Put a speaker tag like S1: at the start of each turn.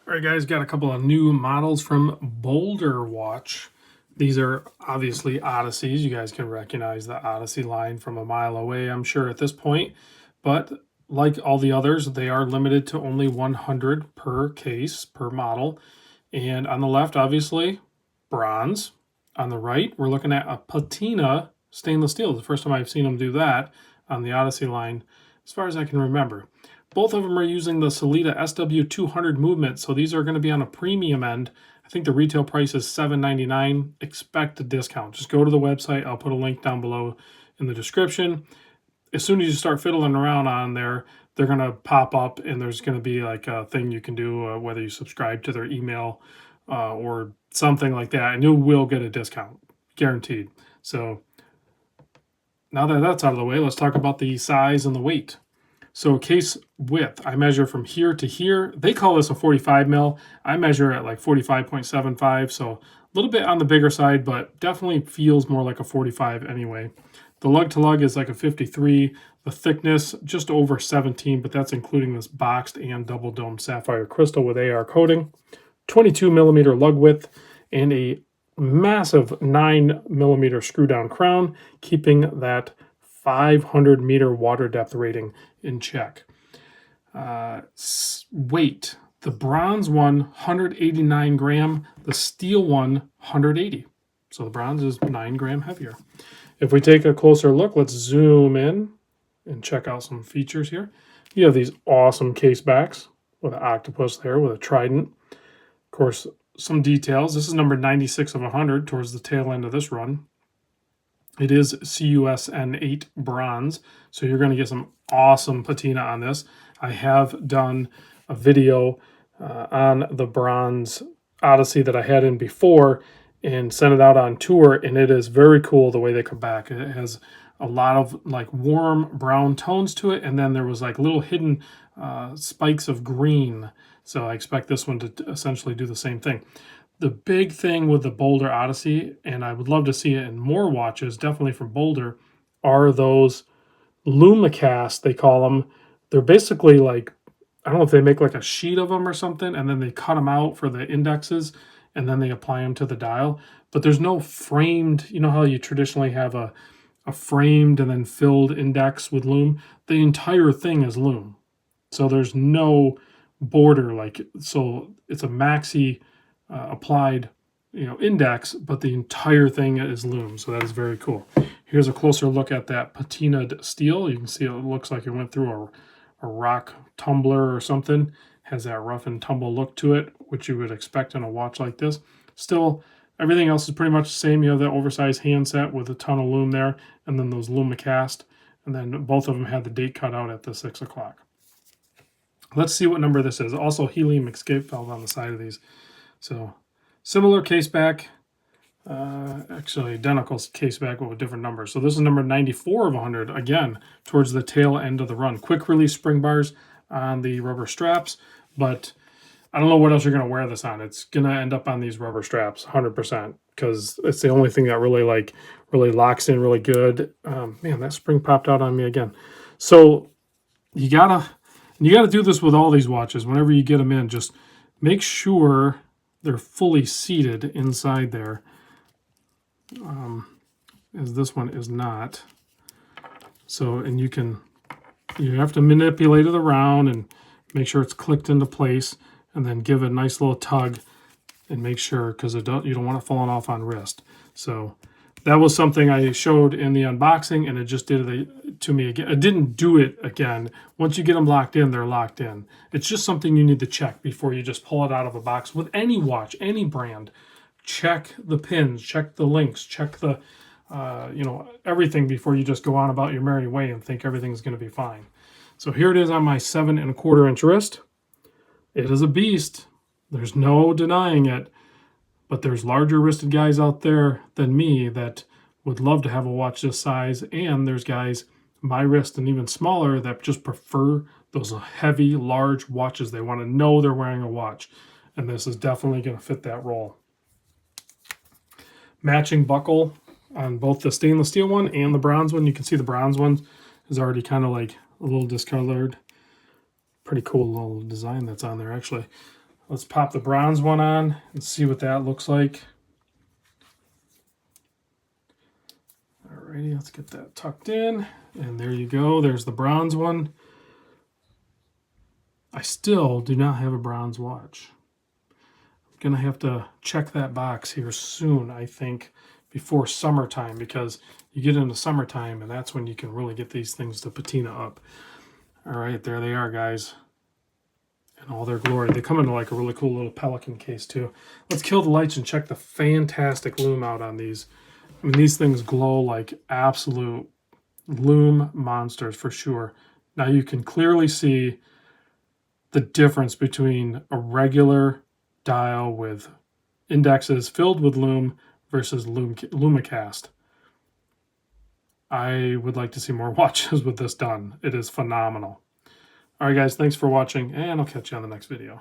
S1: All right, guys, got a couple of new models from Boldr Watch. These are obviously Odysseys. You guys can recognize the Odyssey line from a mile away, I'm sure, at this point. But like all the others, they are limited to only 100 per case, per model. And on the left, obviously, bronze. On the right, we're looking at a patina stainless steel. The first time I've seen them do that on the Odyssey line, as far as I can remember. Both of them are using the Sellita SW200 movement, so these are going to be on a premium end. I think the retail price is $7.99. Expect a discount. Just go to the website. I'll put a link down below in the description. As soon as you start fiddling around on there, they're going to pop up, and there's going to be like a thing you can do, whether you subscribe to their email or something like that, and you will get a discount, guaranteed. So now that that's out of the way, let's talk about the size and the weight. So case width, I measure from here to here. They call this a 45 mil. I measure at like 45.75, so a little bit on the bigger side, but definitely feels more like a 45 anyway. The lug to lug is like a 53. The thickness, just over 17, but that's including this boxed and double domed sapphire crystal with AR coating. 22 millimeter lug width and a massive 9 millimeter screw down crown, keeping that 500 meter water depth rating in check. Weight, the bronze one 189 gram, the steel one 180. So the bronze is 9 gram heavier. If we take a closer look, let's zoom in and check out some features here. You have these awesome case backs with an octopus there with a trident. Of course, some details. This is number 96 of 100 towards the tail end of this run. It is CUSN 8 bronze, so you're going to get some awesome patina on this. I have done a video on the bronze Odyssey that I had in before and sent it out on tour, and it is very cool the way they come back. It has a lot of like warm brown tones to it, and then there was like little hidden spikes of green. So I expect this one to essentially do the same thing. The big thing with the Boldr Odyssey, and I would love to see it in more watches, definitely from Boldr, are those Lumicast, they call them. They're basically like, I don't know if they make like a sheet of them or something, and then they cut them out for the indexes, and then they apply them to the dial. But there's no framed, you know how you traditionally have a framed and then filled index with lume? The entire thing is lume. So there's no border, like, so it's a maxi applied, index, but the entire thing is lume. So that is very cool. Here's a closer look at that Patina Steel. You can see it looks like it went through a rock tumbler or something. Has that rough and tumble look to it, which you would expect on a watch like this. Still, everything else is pretty much the same. You have that oversized handset with a ton of lume there, and then those Lumicast, and then both of them had the date cut out at the 6 o'clock. Let's see what number this is. Also, helium escape valve on the side of these. So, similar case back, actually identical case back but with different numbers. So this is number 94 of 100, again, towards the tail end of the run. Quick release spring bars on the rubber straps, but I don't know what else you're going to wear this on. It's going to end up on these rubber straps, 100%, because it's the only thing that really locks in really good. Man, that spring popped out on me again. So you gotta do this with all these watches. Whenever you get them in, just make sure they're fully seated inside there, as this one is not. So, and you have to manipulate it around and make sure it's clicked into place, and then give it a nice little tug and make sure, because you don't want it falling off on wrist. So that was something I showed in the unboxing, and it just did it to me again. It didn't do it again. Once you get them locked in, they're locked in. It's just something you need to check before you just pull it out of a box with any watch, any brand. Check the pins, check the links, check the, everything before you just go on about your merry way and think everything's going to be fine. So here it is on my 7¼ inch wrist. It is a beast. There's no denying it. But there's larger wristed guys out there than me that would love to have a watch this size, and there's guys my wrist and even smaller that just prefer those heavy, large watches. They want to know they're wearing a watch, and this is definitely going to fit that role. Matching buckle on both the stainless steel one and the bronze one. You can see the bronze one is already kind of like a little discolored. Pretty cool little design that's on there, actually. Let's pop the bronze one on and see what that looks like. Alrighty, let's get that tucked in. And there you go. There's the bronze one. I still do not have a bronze watch. I'm going to have to check that box here soon, I think, before summertime, because you get into summertime and that's when you can really get these things to patina up. All right, there they are, guys. In all their glory. They come in like a really cool little pelican case too. Let's kill the lights and check the fantastic lume out on these. I mean, these things glow like absolute lume monsters for sure. Now you can clearly see the difference between a regular dial with indexes filled with lume versus Lumicast. I would like to see more watches with this done. It is phenomenal. All right, guys, thanks for watching, and I'll catch you on the next video.